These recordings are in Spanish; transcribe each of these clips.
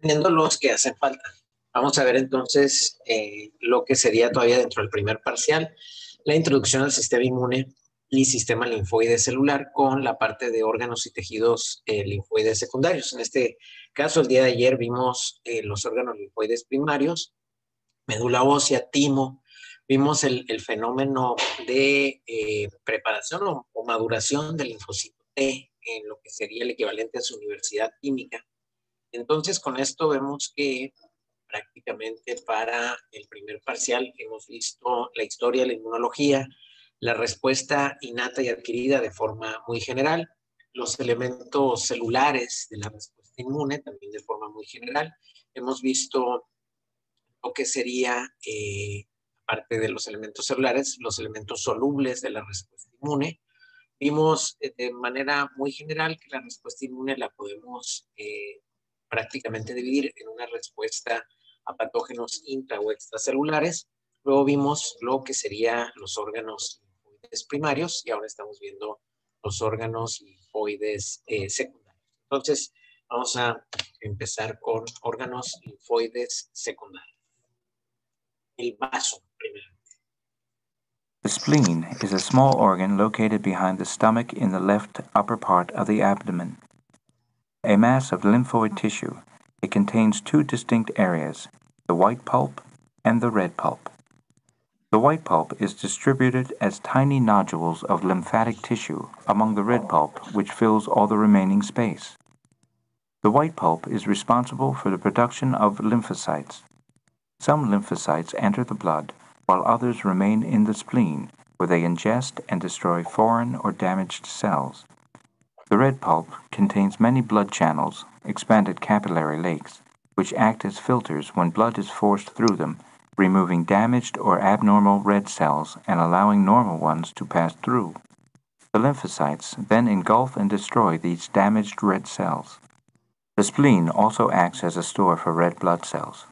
Teniendo los que hacen falta. Vamos a ver entonces lo que sería todavía dentro del primer parcial, la introducción al sistema inmune y sistema linfoide celular con la parte de órganos y tejidos linfoides secundarios. En este caso, el día de ayer vimos los órganos linfoides primarios, médula ósea, timo, vimos el fenómeno de preparación o maduración del linfocito T en lo que sería el equivalente a su universidad química. Entonces, con esto vemos que prácticamente para el primer parcial hemos visto la historia de la inmunología, la respuesta innata y adquirida de forma muy general, los elementos celulares de la respuesta inmune también de forma muy general. Hemos visto lo que sería, aparte de los elementos celulares, los elementos solubles de la respuesta inmune. Vimos de manera muy general que la respuesta inmune la podemos prácticamente dividir en una respuesta a patógenos intra o extracelulares. Luego vimos lo que serían los órganos linfoides primarios y ahora estamos viendo los órganos linfoides secundarios. Entonces, vamos a empezar con órganos linfoides secundarios. El vaso primero. The spleen is a small organ located behind the stomach in the left upper part of the abdomen. A mass of lymphoid tissue, it contains two distinct areas, the white pulp and the red pulp. The white pulp is distributed as tiny nodules of lymphatic tissue among the red pulp, which fills all the remaining space. The white pulp is responsible for the production of lymphocytes. Some lymphocytes enter the blood, while others remain in the spleen, where they ingest and destroy foreign or damaged cells. The red pulp contains many blood channels, expanded capillary lakes, which act as filters when blood is forced through them, removing damaged or abnormal red cells and allowing normal ones to pass through. The lymphocytes then engulf and destroy these damaged red cells. The spleen also acts as a store for red blood cells.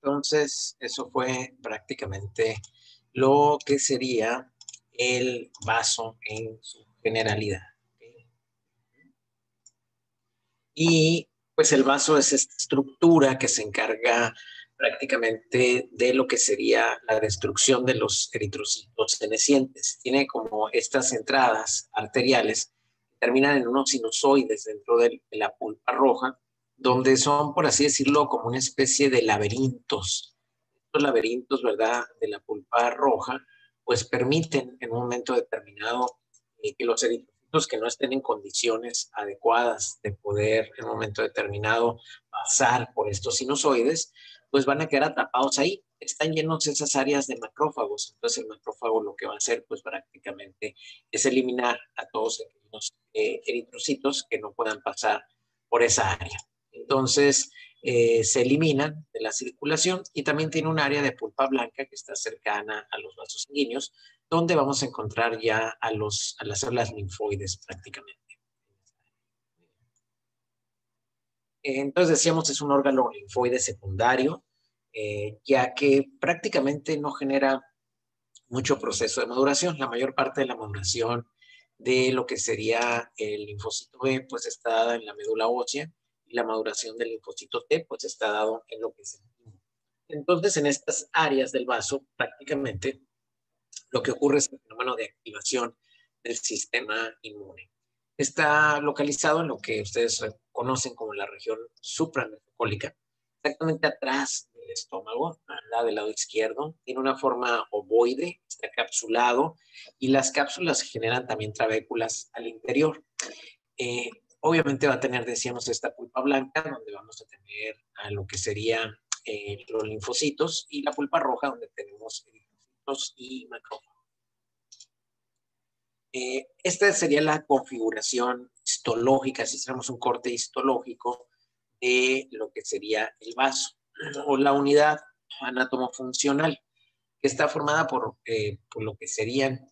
Entonces, eso fue prácticamente lo que sería el vaso en su generalidad. Y pues el vaso es esta estructura que se encarga prácticamente de lo que sería la destrucción de los eritrocitos senescentes. Tiene como estas entradas arteriales que terminan en unos sinusoides dentro de la pulpa roja, donde son, por así decirlo, como una especie de laberintos. Estos laberintos, ¿verdad?, de la pulpa roja, pues permiten en un momento determinado que los eritrocitos que no estén en condiciones adecuadas de poder en un momento determinado pasar por estos sinusoides, pues van a quedar atrapados ahí. Están llenos esas áreas de macrófagos. Entonces el macrófago lo que va a hacer pues prácticamente es eliminar a todos aquellos eritrocitos que no puedan pasar por esa área. Entonces se eliminan de la circulación y también tiene un área de pulpa blanca que está cercana a los vasos sanguíneos, donde vamos a encontrar ya a las células linfoides prácticamente. Entonces decíamos es un órgano linfoide secundario, ya que prácticamente no genera mucho proceso de maduración. La mayor parte de la maduración de lo que sería el linfocito B pues está dada en la médula ósea y la maduración del linfocito T pues está dado en lo que es el timo. Entonces en estas áreas del vaso prácticamente lo que ocurre es el fenómeno de activación del sistema inmune. Está localizado en lo que ustedes conocen como la región supramesocólica, exactamente atrás del estómago, del lado izquierdo. Tiene una forma ovoide, está capsulado y las cápsulas generan también trabéculas al interior. Obviamente va a tener, decíamos, esta pulpa blanca, donde vamos a tener a lo que serían los linfocitos, y la pulpa roja, donde tenemos linfocitos y macrófagos. Esta sería la configuración histológica, si hiciéramos un corte histológico de lo que sería el vaso, o la unidad anatomofuncional, que está formada por lo que serían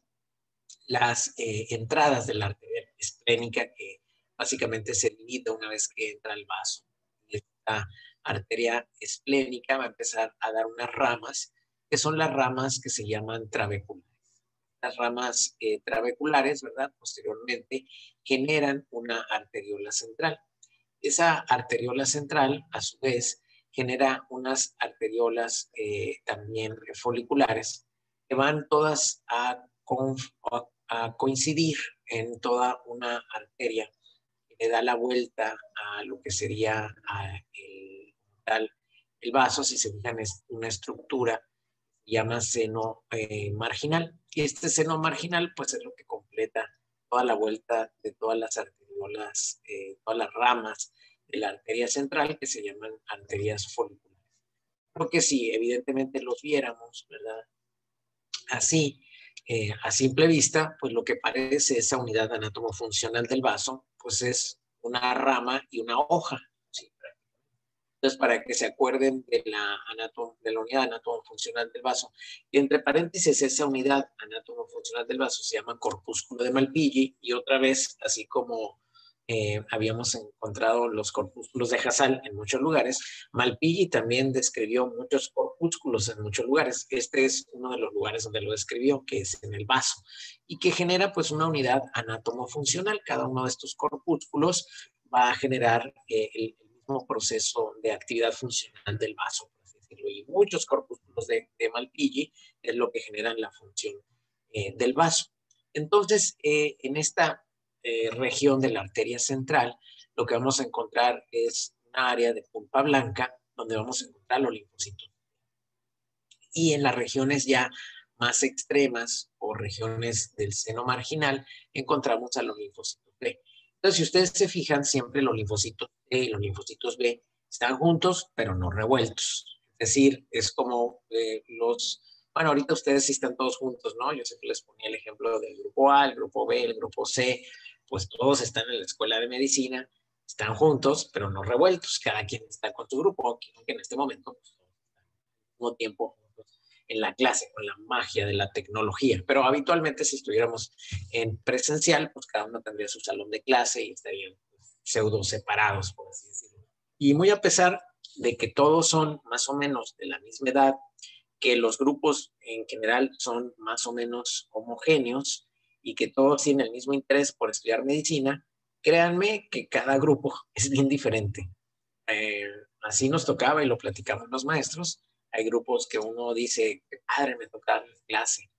las entradas de la arteria esplénica, que básicamente se limita una vez que entra el vaso. Está arteria esplénica va a empezar a dar unas ramas, que son las ramas que se llaman trabeculares. Las ramas trabeculares, ¿verdad? Posteriormente generan una arteriola central. Esa arteriola central, a su vez, genera unas arteriolas también foliculares que van todas a coincidir en toda una arteria que le da la vuelta a lo que sería el vaso. Si se fijan, es una estructura que se llama seno marginal. Y este seno marginal, pues, es lo que completa toda la vuelta de todas las arteriolas, todas las ramas de la arteria central, que se llaman arterias foliculares. Porque si evidentemente los viéramos, ¿verdad? Así, a simple vista, pues lo que parece esa unidad anatomofuncional del vaso, pues es una rama y una hoja. ¿Sí? Entonces, para que se acuerden de la unidad anatomofuncional del vaso, y entre paréntesis, esa unidad anatomofuncional del vaso se llama corpúsculo de Malpighi, y otra vez, así como habíamos encontrado los corpúsculos de Hassall en muchos lugares, Malpighi también describió muchos corpúsculos en muchos lugares. Este es uno de los lugares donde lo describió, que es en el vaso, y que genera pues una unidad anatomofuncional. Cada uno de estos corpúsculos va a generar el mismo proceso de actividad funcional del vaso, por así decirlo. Y muchos corpúsculos de Malpighi es lo que generan la función del vaso. Entonces, en esta región de la arteria central, lo que vamos a encontrar es un área de pulpa blanca donde vamos a encontrar los linfocitos. Y en las regiones ya más extremas o regiones del seno marginal, encontramos a los linfocitos B. Entonces, si ustedes se fijan, siempre los linfocitos T y los linfocitos B están juntos, pero no revueltos. Es decir, es como bueno, ahorita ustedes sí están todos juntos, ¿no? Yo siempre les ponía el ejemplo del grupo A, el grupo B, el grupo C, pues todos están en la escuela de medicina, están juntos, pero no revueltos. Cada quien está con su grupo, que en este momento, pues, al mismo tiempo en la clase, con la magia de la tecnología. Pero habitualmente, si estuviéramos en presencial, pues cada uno tendría su salón de clase y estarían pseudo separados, por así decirlo. Y muy a pesar de que todos son más o menos de la misma edad, que los grupos en general son más o menos homogéneos y que todos tienen el mismo interés por estudiar medicina, créanme que cada grupo es bien diferente. Así nos tocaba y lo platicamos los maestros. Hay grupos que uno dice, qué padre, me toca darles clase.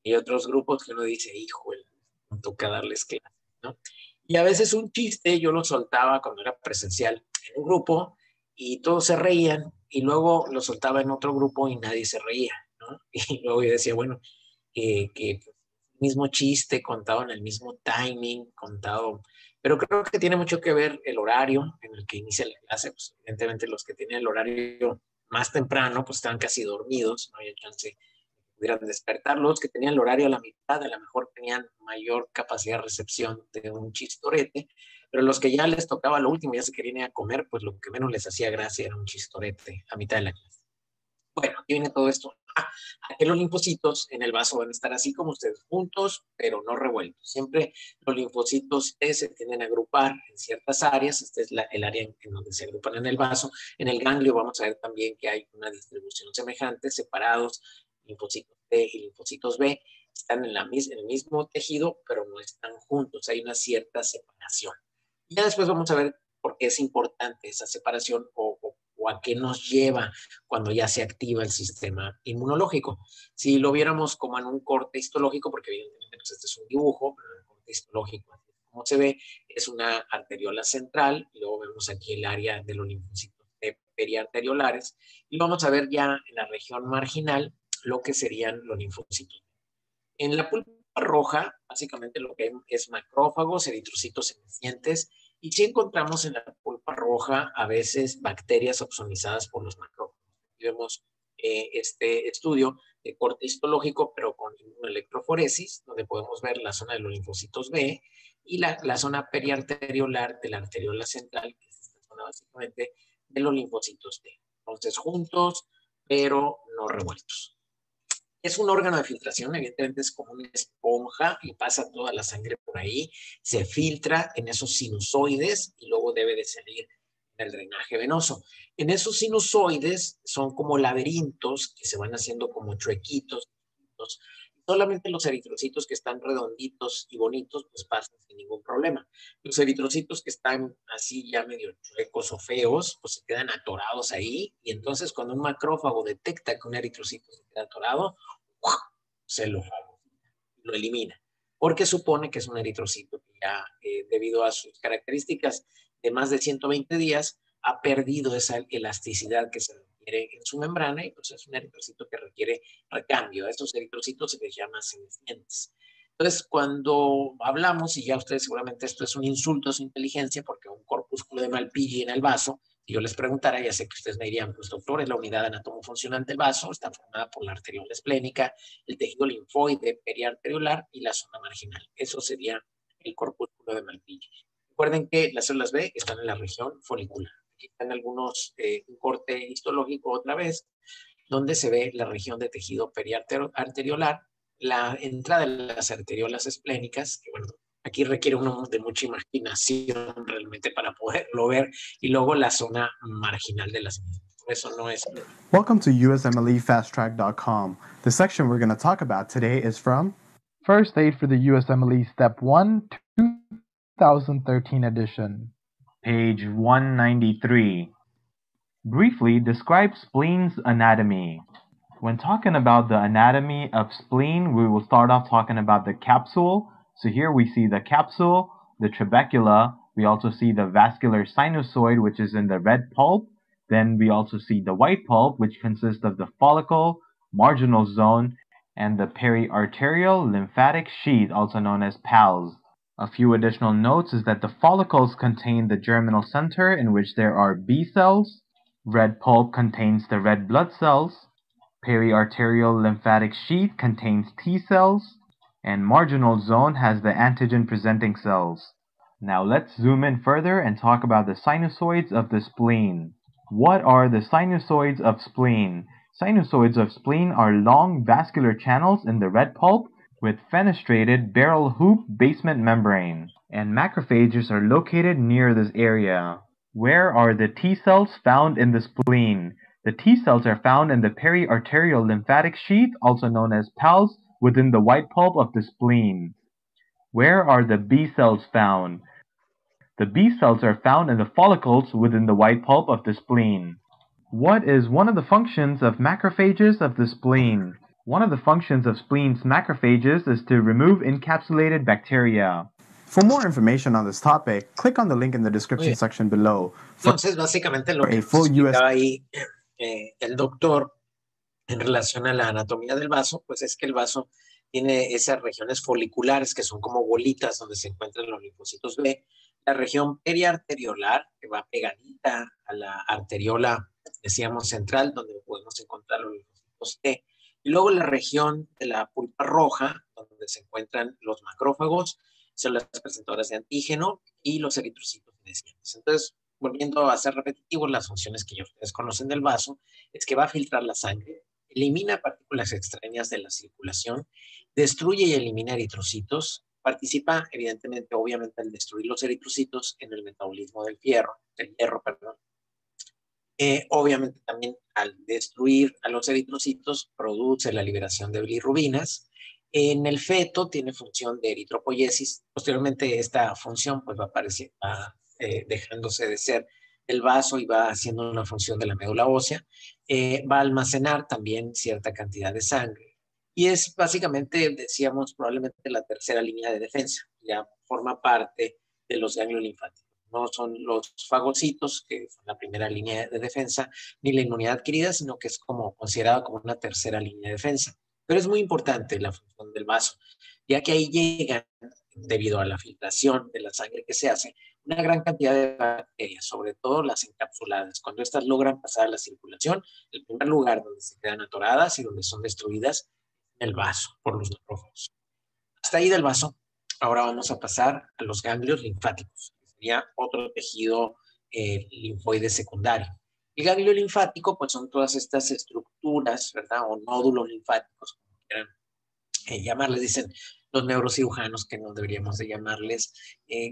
Y otros grupos que uno dice, híjole, me toca darles clase, ¿no? Y a veces un chiste yo lo soltaba cuando era presencial en un grupo y todos se reían, y luego lo soltaba en otro grupo y nadie se reía, ¿no? Y luego yo decía, bueno, que el mismo chiste contado en el mismo timing, contado, pero creo que tiene mucho que ver el horario en el que inicia la clase. Pues evidentemente los que tienen el horario más temprano pues estaban casi dormidos, no había chance de que pudieran despertar. Los que tenían el horario a la mitad a lo mejor tenían mayor capacidad de recepción de un chistorete, pero los que ya les tocaba lo último, ya se querían ir a comer, pues lo que menos les hacía gracia era un chistorete a mitad de la clase. Bueno, aquí viene todo esto. Aquí los linfocitos en el vaso van a estar así como ustedes, juntos, pero no revueltos. Siempre los linfocitos T se tienden a agrupar en ciertas áreas. Esta es el área en donde se agrupan en el vaso. En el ganglio vamos a ver también que hay una distribución semejante, separados. Linfocitos T y linfocitos B están en el mismo tejido, pero no están juntos. Hay una cierta separación. Y ya después vamos a ver por qué es importante esa separación o a qué nos lleva cuando ya se activa el sistema inmunológico. Si lo viéramos como en un corte histológico, porque evidentemente pues este es un dibujo, pero en el corte histológico, como se ve, es una arteriola central, y luego vemos aquí el área de los linfocitos periarteriolares, y vamos a ver ya en la región marginal lo que serían los linfocitos. En la pulpa roja, básicamente lo que es macrófagos, eritrocitos senescentes, y si encontramos en la pulpa roja a veces bacterias opsonizadas por los macrófagos. Aquí vemos este estudio de corte histológico, pero con electroforesis, donde podemos ver la zona de los linfocitos B y la zona periarteriolar de la arteriola central, que es esta zona básicamente de los linfocitos T. Entonces, juntos, pero no revueltos. Es un órgano de filtración, evidentemente es como una esponja y pasa toda la sangre por ahí, se filtra en esos sinusoides y luego debe de salir en el drenaje venoso. En esos sinusoides son como laberintos que se van haciendo como chuequitos. Solamente los eritrocitos que están redonditos y bonitos pues pasan sin ningún problema. Los eritrocitos que están así ya medio chuecos o feos pues se quedan atorados ahí y entonces cuando un macrófago detecta que un eritrocito se queda atorado, se lo elimina porque supone que es un eritrocito que ya debido a sus características de más de 120 días ha perdido esa elasticidad que se requiere en su membrana y pues es un eritrocito que requiere recambio. A estos eritrocitos se les llama senescentes. Entonces, cuando hablamos, y ya ustedes seguramente esto es un insulto a su inteligencia, porque un corpúsculo de Malpighi en el vaso, si yo les preguntara, ya sé que ustedes me dirían, pues doctor, es la unidad anatomofuncional del vaso, está formada por la arteriola esplénica, el tejido linfoide periarteriolar y la zona marginal. Eso sería el corpúsculo de Malpighi. Recuerden que las células B están en la región folicular. Aquí están algunos, un corte histológico otra vez, donde se ve la región de tejido periarteriolar, la entrada de las arteriolas esplénicas, que bueno, aquí requiere uno de mucha imaginación realmente para poderlo ver, y luego la zona marginal de las mismas. Eso no es... Welcome to USMLEFasttrack.com. The section we're going to talk about today is from First Aid for the USMLE Step 1 2013 edition. Page 193. Briefly describe spleen's anatomy. When talking about the anatomy of spleen, we will start off talking about the capsule. So here we see the capsule, the trabecula. We also see the vascular sinusoid, which is in the red pulp. Then we also see the white pulp, which consists of the follicle, marginal zone, and the periarterial lymphatic sheath, also known as PALS. A few additional notes is that the follicles contain the germinal center in which there are B cells. Red pulp contains the red blood cells. Periarterial lymphatic sheath contains T cells. And marginal zone has the antigen-presenting cells. Now let's zoom in further and talk about the sinusoids of the spleen. What are the sinusoids of spleen? Sinusoids of spleen are long vascular channels in the red pulp with fenestrated barrel hoop basement membrane, and macrophages are located near this area. Where are the T cells found in the spleen? The T cells are found in the periarterial lymphatic sheath, also known as PALS, within the white pulp of the spleen. Where are the B cells found? The B cells are found in the follicles within the white pulp of the spleen. What is one of the functions of macrophages of the spleen? One of the functions of spleen's macrophages is to remove encapsulated bacteria. For more information on this topic, click on the link in the description section below. Entonces, básicamente lo que explicaba ahí el doctor en relación a la anatomía del vaso, pues es que el vaso tiene esas regiones foliculares que son como bolitas donde se encuentran los linfocitos B, la región periarteriolar que va pegadita a la arteriola, decíamos central, donde podemos encontrar los linfocitos T, y luego la región de la pulpa roja, donde se encuentran los macrófagos, células presentadoras de antígeno y los eritrocitos senescentes. Entonces, volviendo a ser repetitivos, las funciones que ya ustedes conocen del vaso es que va a filtrar la sangre, elimina partículas extrañas de la circulación, destruye y elimina eritrocitos, participa evidentemente, obviamente, al destruir los eritrocitos en el metabolismo del hierro. Obviamente también al destruir a los eritrocitos produce la liberación de bilirrubinas. En el feto tiene función de eritropoiesis. Posteriormente esta función pues va dejándose de ser el vaso y va haciendo una función de la médula ósea. Va a almacenar también cierta cantidad de sangre. Y es básicamente, decíamos, probablemente la tercera línea de defensa. Ya forma parte de los ganglios linfáticos. No son los fagocitos, que son la primera línea de defensa, ni la inmunidad adquirida, sino que es como considerada como una tercera línea de defensa. Pero es muy importante la función del vaso, ya que ahí llegan, debido a la filtración de la sangre que se hace, una gran cantidad de bacterias, sobre todo las encapsuladas. Cuando estas logran pasar a la circulación, el primer lugar donde se quedan atoradas y donde son destruidas es el vaso por los macrófagos. Hasta ahí del vaso. Ahora vamos a pasar a los ganglios linfáticos. Sería otro tejido linfoide secundario. El ganglio linfático, pues son todas estas estructuras, ¿verdad? O nódulos linfáticos, como quieran llamarles, dicen, los neurocirujanos, que no deberíamos de llamarles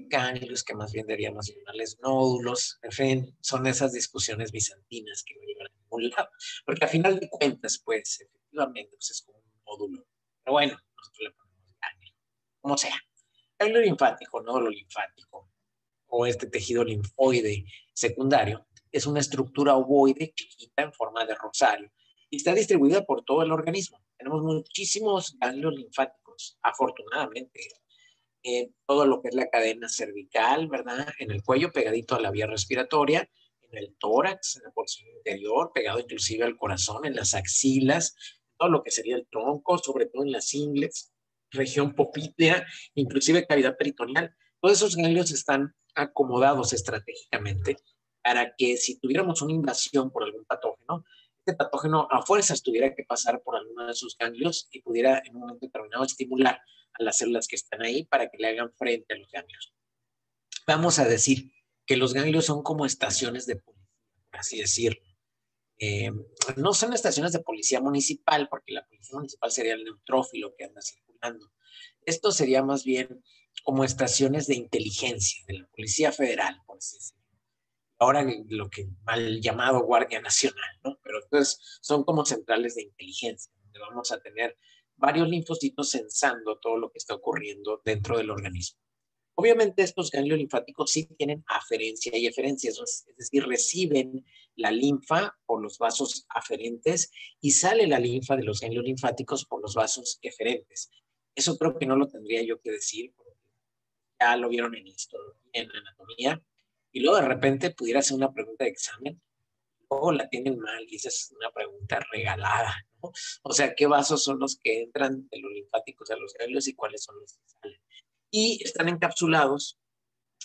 ganglios, que más bien deberíamos llamarles nódulos. En fin, son esas discusiones bizantinas que no llevan a ningún lado. Porque al final de cuentas, pues, efectivamente, pues, es como un nódulo. Pero bueno, nosotros le ponemos ganglio, como sea. Ganglio linfático, nódulo linfático, o este tejido linfoide secundario, es una estructura ovoide chiquita en forma de rosario y está distribuida por todo el organismo. Tenemos muchísimos ganglios linfáticos, afortunadamente. Todo lo que es la cadena cervical, ¿verdad? En el cuello, pegadito a la vía respiratoria, en el tórax, en la porción interior, pegado inclusive al corazón, en las axilas, todo lo que sería el tronco, sobre todo en las ingles, región poplítea, inclusive cavidad peritoneal. Todos esos ganglios están acomodados estratégicamente para que si tuviéramos una invasión por algún patógeno, este patógeno a fuerzas tuviera que pasar por alguno de esos ganglios y pudiera en un momento determinado estimular a las células que están ahí para que le hagan frente a los ganglios. Vamos a decir que los ganglios son como estaciones de policía, por así decirlo. Eh, no son estaciones de policía municipal, porque la policía municipal sería el neutrófilo que anda circulando. Esto sería más bien como estaciones de inteligencia de la Policía Federal, por así decirlo. Ahora lo que mal llamado Guardia Nacional, ¿no? Pero entonces son como centrales de inteligencia, donde vamos a tener varios linfocitos censando todo lo que está ocurriendo dentro del organismo. Obviamente estos ganglios linfáticos sí tienen aferencia y eferencia, es decir, reciben la linfa por los vasos aferentes y sale la linfa de los ganglios linfáticos por los vasos eferentes. Eso creo que no lo tendría yo que decir, porque ya lo vieron en historia, en anatomía, y luego de repente pudiera hacer una pregunta de examen, luego la tienen mal y esa es una pregunta regalada, ¿no? O sea, ¿qué vasos son los que entran de los linfáticos a los ganglios y cuáles son los que salen? Y están encapsulados,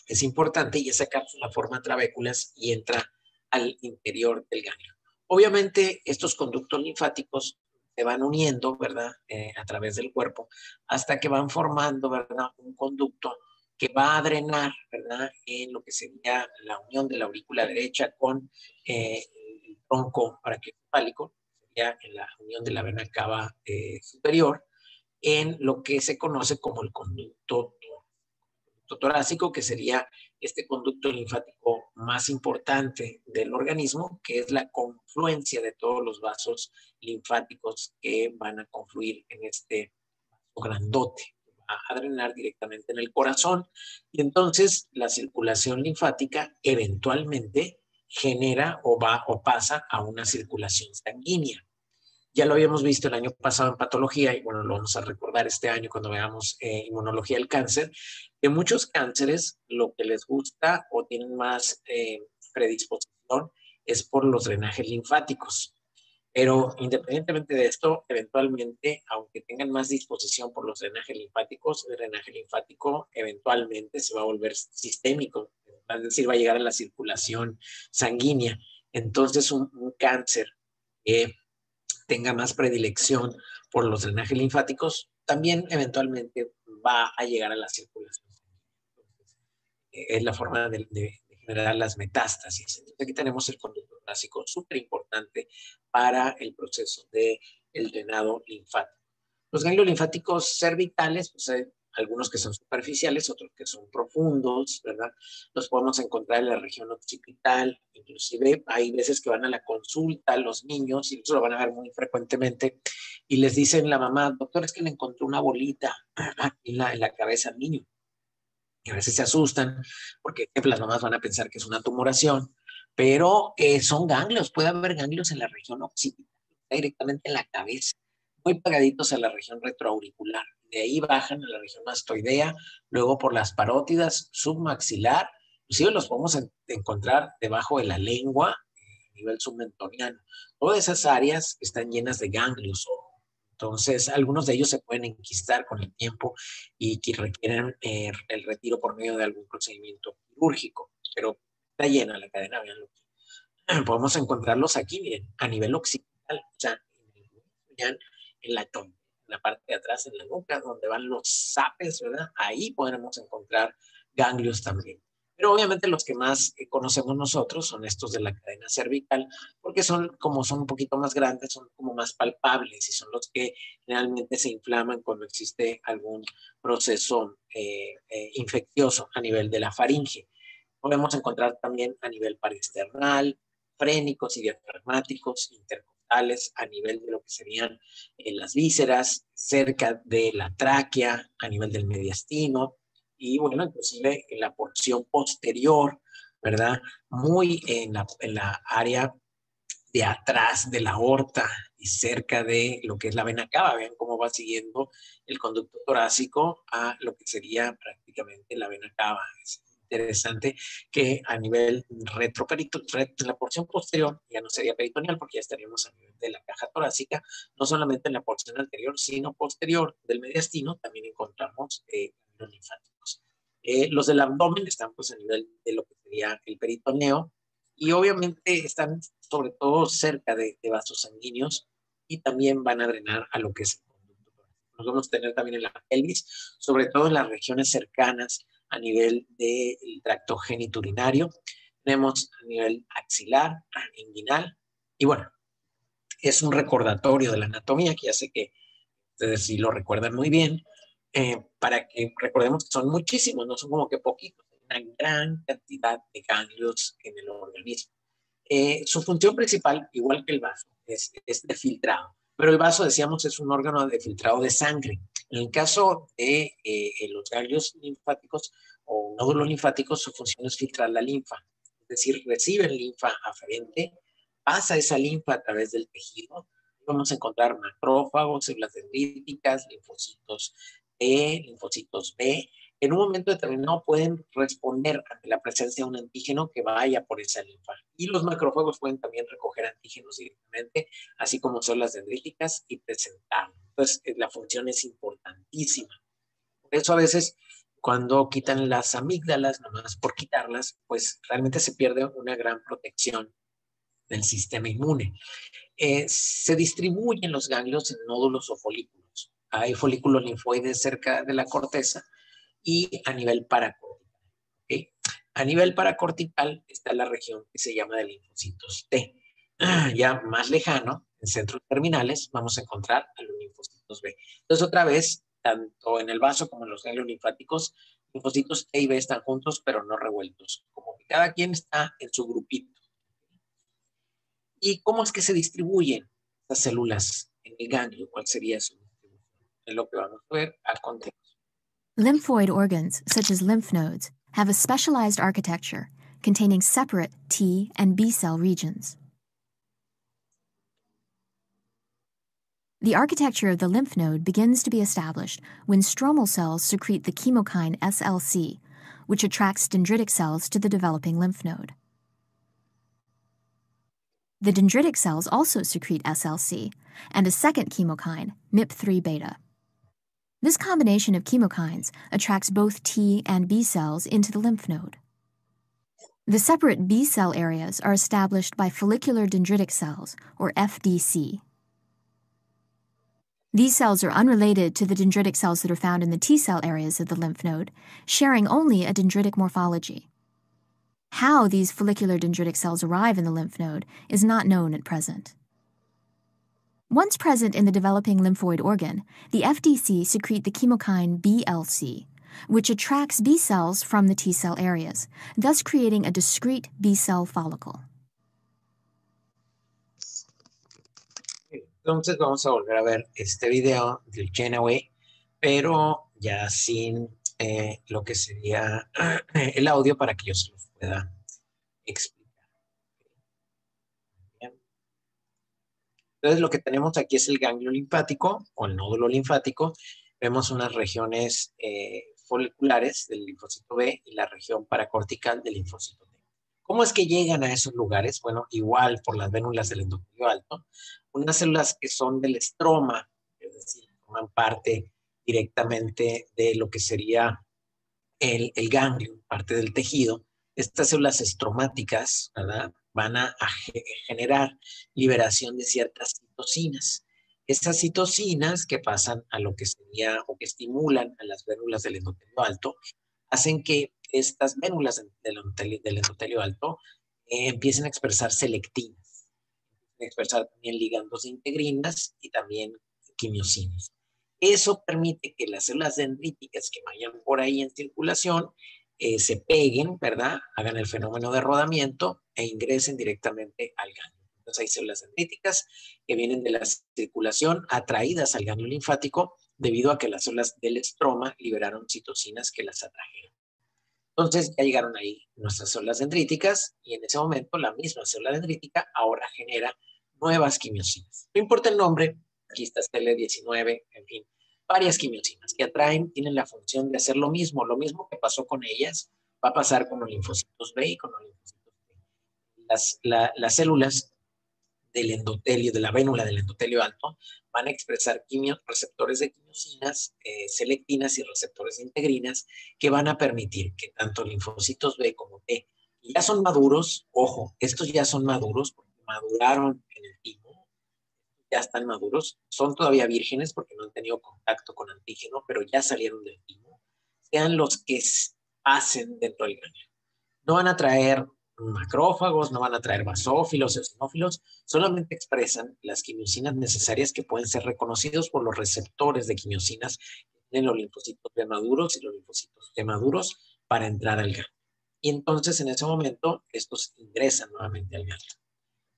es importante, y esa cápsula forma trabéculas y entra al interior del ganglio. Obviamente, estos conductos linfáticos se van uniendo, ¿verdad? A través del cuerpo, hasta que van formando, ¿verdad? Un conducto que va a drenar, ¿verdad? En lo que sería la unión de la aurícula derecha con el tronco braquiocefálico, sería en la unión de la vena cava superior, en lo que se conoce como el conducto torácico, que sería este conducto linfático más importante del organismo, que es la confluencia de todos los vasos linfáticos que van a confluir en este vaso grandote, va a drenar directamente en el corazón, y entonces la circulación linfática eventualmente genera o va o pasa a una circulación sanguínea. Ya lo habíamos visto el año pasado en patología y bueno, lo vamos a recordar este año cuando veamos inmunología del cáncer, que muchos cánceres lo que les gusta o tienen más predisposición es por los drenajes linfáticos. Pero independientemente de esto, eventualmente, aunque tengan más disposición por los drenajes linfáticos, el drenaje linfático eventualmente se va a volver sistémico, es decir, va a llegar a la circulación sanguínea. Entonces, un cáncer tenga más predilección por los drenajes linfáticos, también eventualmente va a llegar a la circulación. Entonces, es la forma de generar las metástasis. Entonces, aquí tenemos el conducto torácico súper importante para el proceso del drenado linfático. Los ganglios linfáticos cervicales, pues hay algunos que son superficiales, otros que son profundos, ¿verdad? Los podemos encontrar en la región occipital, inclusive hay veces que van a la consulta los niños, y eso lo van a ver muy frecuentemente, y les dicen la mamá, doctor, es que le encontró una bolita en la cabeza al niño. Y a veces se asustan porque las mamás van a pensar que es una tumoración, pero son ganglios, puede haber ganglios en la región occipital, directamente en la cabeza, muy pegaditos a la región retroauricular. De ahí bajan a la región mastoidea, luego por las parótidas, submaxilar, inclusive los podemos encontrar debajo de la lengua, a nivel submentoniano. Todas esas áreas están llenas de ganglios. Entonces, algunos de ellos se pueden enquistar con el tiempo y que requieren el retiro por medio de algún procedimiento quirúrgico, pero está llena la cadena, veanlo. Podemos encontrarlos aquí, miren, a nivel occipital, o sea, en la parte de atrás, en la nuca, donde van los sapes, ¿verdad? Ahí podremos encontrar ganglios también. Pero obviamente los que más conocemos nosotros son estos de la cadena cervical, porque como son un poquito más grandes, son como más palpables y son los que realmente se inflaman cuando existe algún proceso infeccioso a nivel de la faringe. Podemos encontrar también a nivel parasternal, frénicos y diafragmáticos, intercostales, a nivel de lo que serían las vísceras, cerca de la tráquea, a nivel del mediastino, y bueno, inclusive en la porción posterior, ¿verdad? Muy en la área de atrás de la aorta y cerca de lo que es la vena cava. Vean cómo va siguiendo el conducto torácico a lo que sería prácticamente la vena cava. Es interesante que a nivel la porción posterior ya no sería peritoneal porque ya estaríamos a nivel de la caja torácica, no solamente en la porción anterior, sino posterior del mediastino también encontramos los linfáticos. Los del abdomen están pues a nivel de lo que sería el peritoneo y obviamente están sobre todo cerca de vasos sanguíneos y también van a drenar a lo que es el conducto torácico. Nos vamos a tener también en la pelvis, sobre todo en las regiones cercanas a nivel del tracto genitourinario. Tenemos a nivel axilar, inguinal y bueno, es un recordatorio de la anatomía que ya sé que ustedes sí lo recuerdan muy bien, para que recordemos que son muchísimos, no son como que poquitos, hay una gran cantidad de ganglios en el organismo. Su función principal, igual que el vaso, es de filtrado. Pero el vaso, decíamos, es un órgano de filtrado de sangre. En el caso de los ganglios linfáticos o nódulos linfáticos, su función es filtrar la linfa. Es decir, reciben linfa aferente, pasa esa linfa a través del tejido. Vamos a encontrar macrófagos, células dendríticas, linfocitos T, linfocitos B, en un momento determinado pueden responder ante la presencia de un antígeno que vaya por esa linfa. Y los macrófagos pueden también recoger antígenos directamente, así como células dendríticas y presentarlos. Entonces, la función es importantísima. Por eso a veces cuando quitan las amígdalas, nomás por quitarlas, pues realmente se pierde una gran protección del sistema inmune. Se distribuyen los ganglios en nódulos o folículos. Hay folículos linfoides cerca de la corteza y a nivel paracortical. ¿Okay? A nivel paracortical está la región que se llama de linfocitos T. Ya más lejano, en centros terminales, vamos a encontrar a los linfocitos B. Entonces, otra vez, tanto en el vaso como en los ganglios linfáticos, linfocitos T y B están juntos, pero no revueltos. Como que cada quien está en su grupito. ¿Y cómo es que se distribuyen estas células en el ganglio? ¿Cuál sería su distribución? Es lo que vamos a ver a continuación. Lymphoid organs, such as lymph nodes, have a specialized architecture containing separate T and B cell regions. The architecture of the lymph node begins to be established when stromal cells secrete the chemokine SLC, which attracts dendritic cells to the developing lymph node. The dendritic cells also secrete SLC and a second chemokine, MIP3 beta. This combination of chemokines attracts both T and B cells into the lymph node. The separate B cell areas are established by follicular dendritic cells, or FDC. These cells are unrelated to the dendritic cells that are found in the T cell areas of the lymph node, sharing only a dendritic morphology. How these follicular dendritic cells arrive in the lymph node is not known at present. Once present in the developing lymphoid organ, the FDC secrete the chemokine BLC, which attracts B cells from the T cell areas, thus creating a discrete B cell follicle. Entonces vamos a volver a ver este video del Genaway, pero ya sin lo que sería el audio para que yo se los pueda explicar. Bien. Entonces lo que tenemos aquí es el ganglio linfático o el nódulo linfático. Vemos unas regiones foliculares del linfocito B y la región paracortical del linfocito T. ¿Cómo es que llegan a esos lugares? Bueno, igual por las vénulas del endotelio alto, unas células que son del estroma, es decir, forman parte directamente de lo que sería el ganglio, parte del tejido. Estas células estromáticas, ¿verdad?, van a generar liberación de ciertas citocinas. Estas citocinas que pasan a lo que sería o que estimulan a las vénulas del endotelio alto hacen que estas vénulas del endotelio alto empiezan a expresar selectinas, a expresar también ligandos de integrinas y también quimiosinas. Eso permite que las células dendríticas que vayan por ahí en circulación se peguen, ¿verdad? Hagan el fenómeno de rodamiento e ingresen directamente al ganglio. Entonces hay células dendríticas que vienen de la circulación atraídas al ganglio linfático debido a que las células del estroma liberaron citocinas que las atrajeron. Entonces ya llegaron ahí nuestras células dendríticas y en ese momento la misma célula dendrítica ahora genera nuevas quimiosinas. No importa el nombre, aquí está TL19, en fin, varias quimiosinas que atraen, tienen la función de hacer lo mismo que pasó con ellas, va a pasar con los linfocitos B y con los linfocitos T. Las células del endotelio, de la vénula del endotelio alto, van a expresar receptores de quimiosinas, selectinas y receptores de integrinas que van a permitir que tanto linfocitos B como T ya son maduros, ojo, estos ya son maduros porque maduraron en el timo, ya están maduros, son todavía vírgenes porque no han tenido contacto con antígeno, pero ya salieron del timo, sean los que pasen dentro del ganglio. No van a traer macrófagos, no van a traer basófilos, eosinófilos, solamente expresan las quimiosinas necesarias que pueden ser reconocidos por los receptores de quimiosinas en los linfocitos B maduros y los linfocitos T maduros para entrar al ganglio. Y entonces en ese momento estos ingresan nuevamente al ganglio.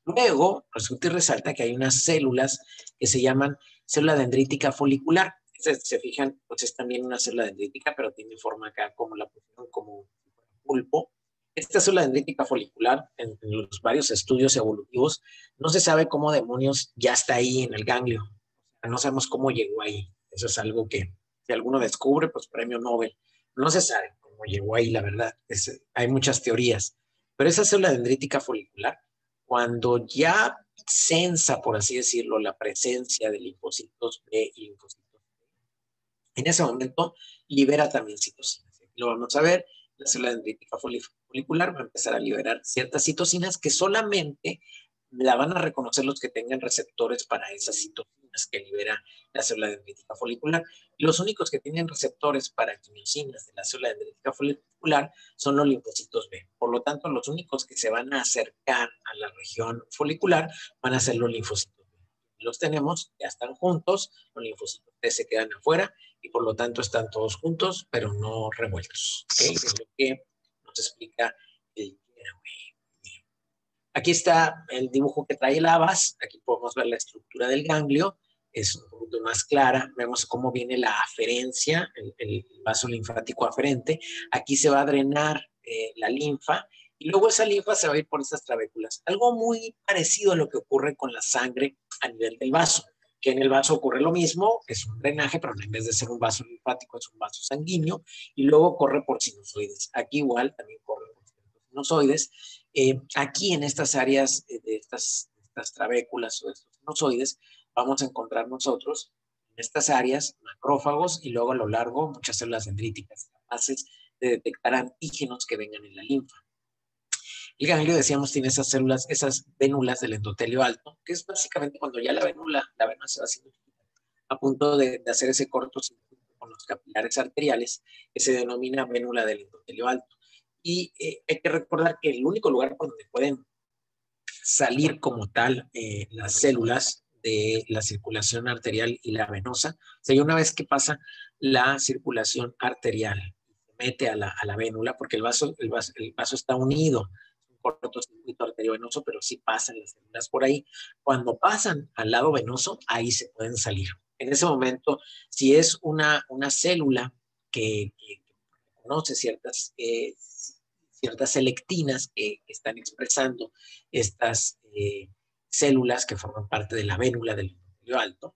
Luego resulta y resalta que hay unas células que se llaman célula dendrítica folicular. Se fijan, pues es también una célula dendrítica, pero tiene forma acá como la pusieron como pulpo. Esta célula dendrítica folicular, en los varios estudios evolutivos, no se sabe cómo demonios ya está ahí en el ganglio. O sea, no sabemos cómo llegó ahí. Eso es algo que si alguno descubre, pues premio Nobel. No se sabe cómo llegó ahí, la verdad. Hay muchas teorías. Pero esa célula dendrítica folicular, cuando ya sensa, por así decirlo, la presencia de linfocitos B y linfocitos T, en ese momento libera también citocinas. Aquí lo vamos a ver. La célula dendrítica folicular va a empezar a liberar ciertas citocinas que solamente la van a reconocer los que tengan receptores para esas citocinas que libera la célula dendrítica folicular. Los únicos que tienen receptores para quimiosinas de la célula dendrítica folicular son los linfocitos B. Por lo tanto, los únicos que se van a acercar a la región folicular van a ser los linfocitos B. Los tenemos, ya están juntos, los linfocitos T se quedan afuera y por lo tanto están todos juntos, pero no revueltos. ¿Okay? Es lo que nos explica el Kiraway. Aquí está el dibujo que trae el ABAS. Aquí podemos ver la estructura del ganglio. Es un poquito más clara. Vemos cómo viene la aferencia, el vaso linfático aferente. Aquí se va a drenar la linfa y luego esa linfa se va a ir por estas trabéculas. Algo muy parecido a lo que ocurre con la sangre a nivel del vaso. Que en el vaso ocurre lo mismo, es un drenaje, pero en vez de ser un vaso linfático es un vaso sanguíneo y luego corre por sinusoides. Aquí igual también corre por sinusoides. Aquí en estas áreas de estas trabéculas o de estos sinusoides vamos a encontrar nosotros en estas áreas macrófagos y luego a lo largo muchas células dendríticas capaces de detectar antígenos que vengan en la linfa. El ganglio, decíamos, tiene esas células, esas vénulas del endotelio alto, que es básicamente cuando ya la vena se va haciendo a punto de hacer ese cortocircuito con los capilares arteriales, que se denomina vénula del endotelio alto. Y hay que recordar que el único lugar por donde pueden salir como tal las células de la circulación arterial y la venosa, sería una vez que pasa la circulación arterial, se mete a la vénula, porque el vaso está unido, cortocircuito arteriovenoso, pero sí pasan las células por ahí. Cuando pasan al lado venoso, ahí se pueden salir. En ese momento, si es una célula que conoce ciertas selectinas que están expresando estas células que forman parte de la vénula del endotelio alto,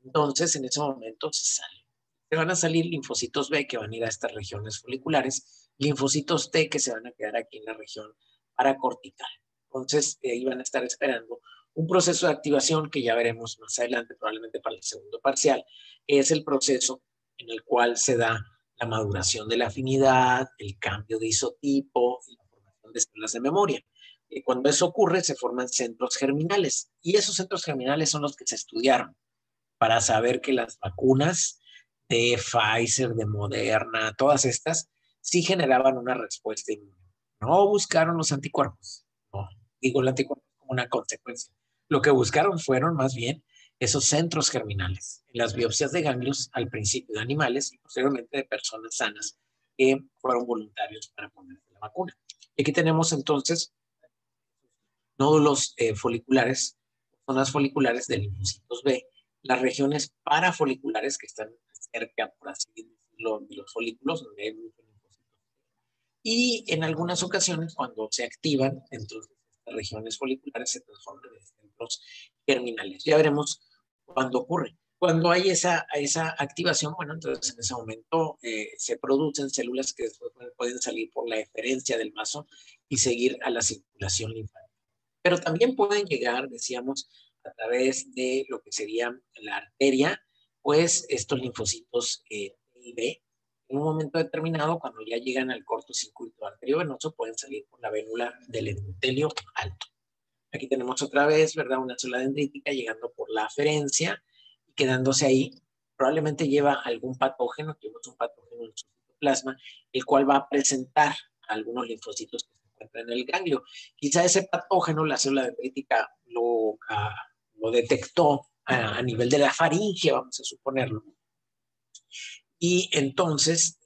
entonces en ese momento se sale. Se van a salir linfocitos B que van a ir a estas regiones foliculares, linfocitos T que se van a quedar aquí en la región paracortical. Entonces, ahí van a estar esperando un proceso de activación que ya veremos más adelante, probablemente para el segundo parcial, que es el proceso en el cual se da la maduración de la afinidad, el cambio de isotipo y la formación de células de memoria. Cuando eso ocurre, se forman centros germinales y esos centros germinales son los que se estudiaron para saber que las vacunas de Pfizer, de Moderna, todas estas, sí generaban una respuesta inmune. No buscaron los anticuerpos, no, digo el anticuerpo como una consecuencia. Lo que buscaron fueron más bien esos centros germinales en las biopsias de ganglios al principio de animales y posteriormente de personas sanas que fueron voluntarios para ponerse la vacuna. Y aquí tenemos entonces nódulos foliculares, zonas foliculares de linfocitos B, las regiones parafoliculares que están cerca, por así decirlo, de los folículos, donde hay muchos linfocitos. Y en algunas ocasiones, cuando se activan, entonces estas regiones foliculares se transforman en centros germinales. Ya veremos cuándo ocurre. Cuando hay esa activación, bueno, entonces en ese momento se producen células que después pueden salir por la eferencia del vaso y seguir a la circulación linfática. Pero también pueden llegar, decíamos, a través de lo que sería la arteria, pues estos linfocitos T y B, en un momento determinado, cuando ya llegan al cortocircuito arteriovenoso, pueden salir por la vénula del endotelio alto. Aquí tenemos otra vez, ¿verdad? Una célula dendrítica llegando por la aferencia y quedándose ahí. Probablemente lleva algún patógeno, tenemos un patógeno en su citoplasma, el cual va a presentar algunos linfocitos que se encuentran en el ganglio. Quizá ese patógeno, la célula dendrítica lo detectó a nivel de la faringe, vamos a suponerlo. Y entonces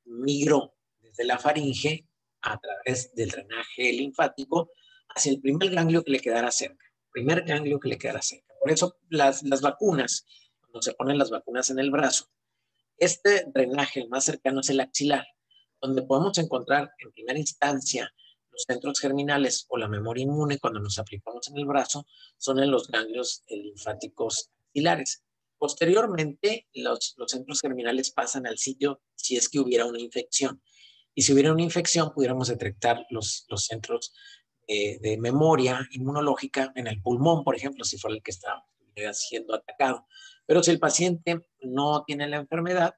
migró desde la faringe a través del drenaje linfático hacia el primer ganglio que le quedara cerca. Primer ganglio que le quedara cerca. Por eso las vacunas, cuando se ponen las vacunas en el brazo, este drenaje el más cercano es el axilar, donde podemos encontrar en primera instancia los centros germinales o la memoria inmune cuando nos aplicamos en el brazo, son en los ganglios linfáticos axilares. Posteriormente, los centros germinales pasan al sitio si es que hubiera una infección. Y si hubiera una infección, pudiéramos detectar los centros de memoria inmunológica en el pulmón, por ejemplo, si fuera el que está siendo atacado. Pero si el paciente no tiene la enfermedad,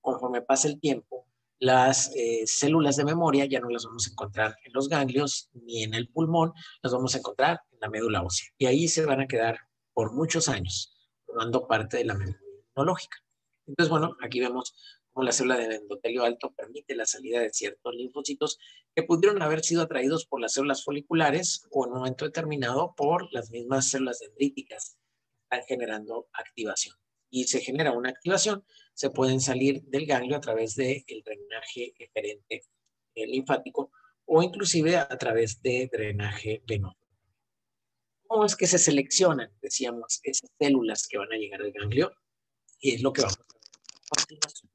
conforme pasa el tiempo, las células de memoria ya no las vamos a encontrar en los ganglios ni en el pulmón, las vamos a encontrar en la médula ósea. Y ahí se van a quedar por muchos años, formando parte de la memoria inmunológica. Entonces, bueno, aquí vemos cómo la célula del endotelio alto permite la salida de ciertos linfocitos que pudieron haber sido atraídos por las células foliculares o en un momento determinado por las mismas células dendríticas que están generando activación. Y se genera una activación, se pueden salir del ganglio a través del drenaje eferente linfático o inclusive a través de drenaje venoso. ¿Cómo es que se seleccionan, decíamos, esas células que van a llegar al ganglio? Y es lo que vamos a ver a continuación.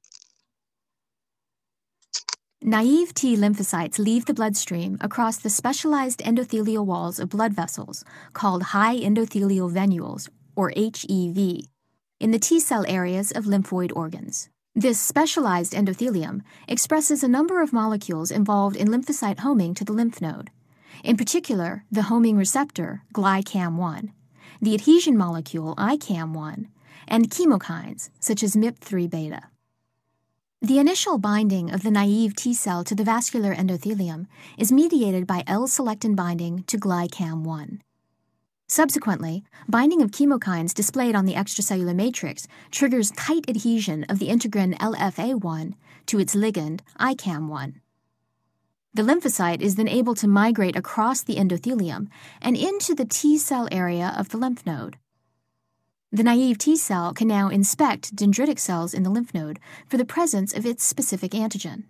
Naive T lymphocytes leave the bloodstream across the specialized endothelial walls of blood vessels called high endothelial venules, or HEV, in the T cell areas of lymphoid organs. This specialized endothelium expresses a number of molecules involved in lymphocyte homing to the lymph node, in particular the homing receptor, GlyCAM1, the adhesion molecule, ICAM1, and chemokines, such as MIP3 beta. The initial binding of the naive T cell to the vascular endothelium is mediated by L-selectin binding to GlyCAM1. Subsequently, binding of chemokines displayed on the extracellular matrix triggers tight adhesion of the integrin LFA1 to its ligand, ICAM1. The lymphocyte is then able to migrate across the endothelium and into the T cell area of the lymph node. The naive T cell can now inspect dendritic cells in the lymph node for the presence of its specific antigen.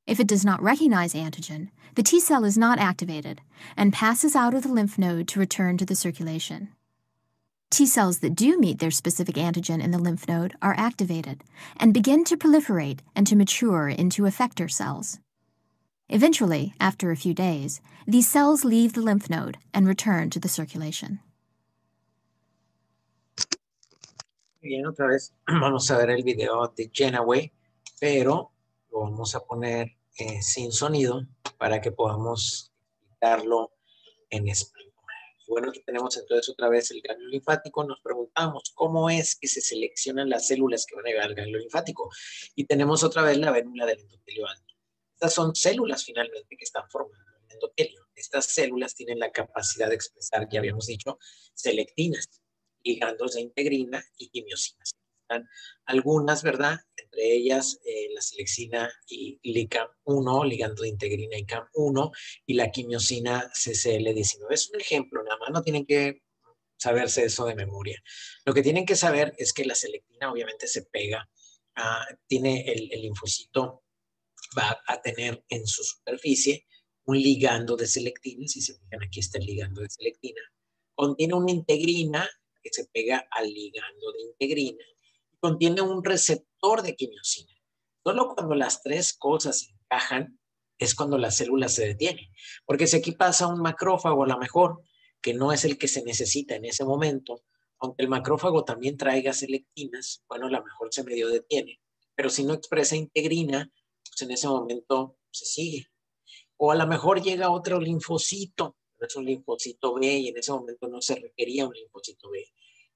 If it does not recognize antigen, the T cell is not activated and passes out of the lymph node to return to the circulation. T cells that do meet their specific antigen in the lymph node are activated and begin to proliferate and to mature into effector cells. Eventually, after a few days, these cells leave the lymph node and return to the circulation. Bien, otra vez vamos a ver el video de Genaway, pero lo vamos a poner sin sonido para que podamos explicarlo en español. Bueno, aquí tenemos entonces otra vez el ganglio linfático. Nos preguntamos cómo es que se seleccionan las células que van a llegar al ganglio linfático. Y tenemos otra vez la vénula del endotelio alto. Estas son células finalmente que están formando el endotelio. Estas células tienen la capacidad de expresar, ya habíamos dicho, selectinas, ligandos de integrina y quimiosinas. Están algunas, ¿verdad?, entre entre ellas la selectina y LICAM1, ligando de integrina y CAM1, y la quimiosina CCL19. Es un ejemplo, nada más no tienen que saberse eso de memoria. Lo que tienen que saber es que la selectina obviamente se pega, tiene el linfocito, va a tener en su superficie un ligando de selectina. Si se fijan, aquí está el ligando de selectina. Contiene una integrina que se pega al ligando de integrina. Contiene un receptor de quimiosina. Solo cuando las tres cosas encajan es cuando la célula se detiene. Porque si aquí pasa un macrófago, a lo mejor, que no es el que se necesita en ese momento, aunque el macrófago también traiga selectinas, bueno, a lo mejor se medio detiene. Pero si no expresa integrina, pues en ese momento se sigue. O a lo mejor llega otro linfocito, es un linfocito B, y en ese momento no se requería un linfocito B.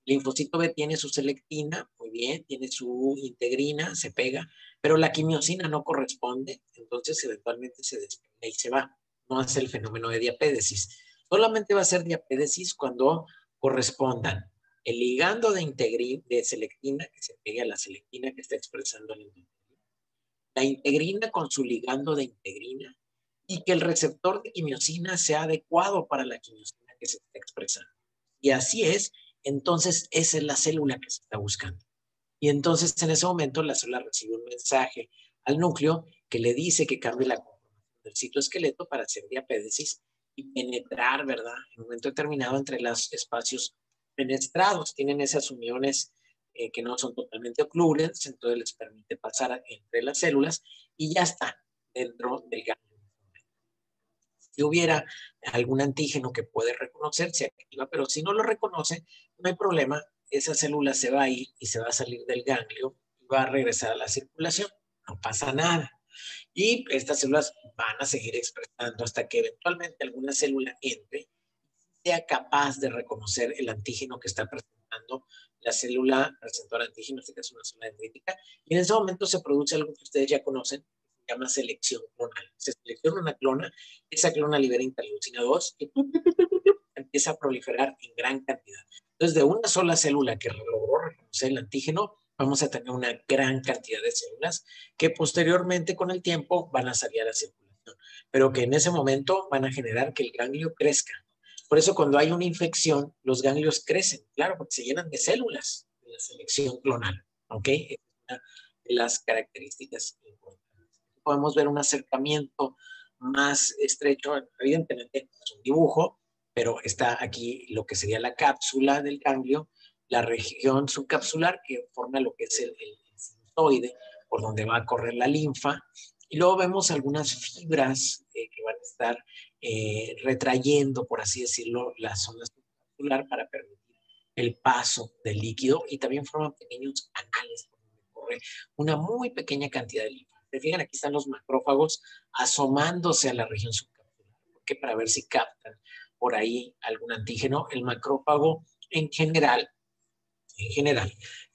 El linfocito B tiene su selectina, muy bien, tiene su integrina, se pega, pero la quimiosina no corresponde, entonces eventualmente se despega y se va. No hace el fenómeno de diapédesis. Solamente va a ser diapédesis cuando correspondan el ligando de selectina, que se pegue a la selectina que está expresando la integrina con su ligando de integrina, y que el receptor de quimiosina sea adecuado para la quimiosina que se está expresando. Y así es, entonces esa es la célula que se está buscando. Y entonces en ese momento la célula recibe un mensaje al núcleo que le dice que cambie la conformación del citoesqueleto para hacer diapédesis y penetrar, ¿verdad? En un momento determinado entre los espacios penetrados. Tienen esas uniones que no son totalmente oclúreas, entonces les permite pasar entre las células y ya están dentro del ganglio. Si hubiera algún antígeno que puede reconocer, se activa, pero si no lo reconoce, no hay problema, esa célula se va a ir y se va a salir del ganglio y va a regresar a la circulación, no pasa nada. Y estas células van a seguir expresando hasta que eventualmente alguna célula entre y sea capaz de reconocer el antígeno que está presentando la célula receptora antígeno, en este caso una célula dendrítica, y en ese momento se produce algo que ustedes ya conocen, se llama selección clonal. Se selecciona una clona, esa clona libera interleucina 2 y empieza a proliferar en gran cantidad. Entonces, de una sola célula que logró reconocer el antígeno, vamos a tener una gran cantidad de células que posteriormente con el tiempo van a salir a la circulación, pero que en ese momento van a generar que el ganglio crezca. Por eso cuando hay una infección, los ganglios crecen, claro, porque se llenan de células de la selección clonal, ¿ok? Es una de las características importantes. Podemos ver un acercamiento más estrecho, evidentemente es un dibujo, pero está aquí lo que sería la cápsula del ganglio, la región subcapsular que forma lo que es el sinusoide, por donde va a correr la linfa, y luego vemos algunas fibras que van a estar retrayendo, por así decirlo, la zona subcapsular para permitir el paso del líquido, y también forman pequeños canales por donde corre una muy pequeña cantidad de linfa. Se fijan, aquí están los macrófagos asomándose a la región subcapsular, porque para ver si captan por ahí algún antígeno. El macrófago en general,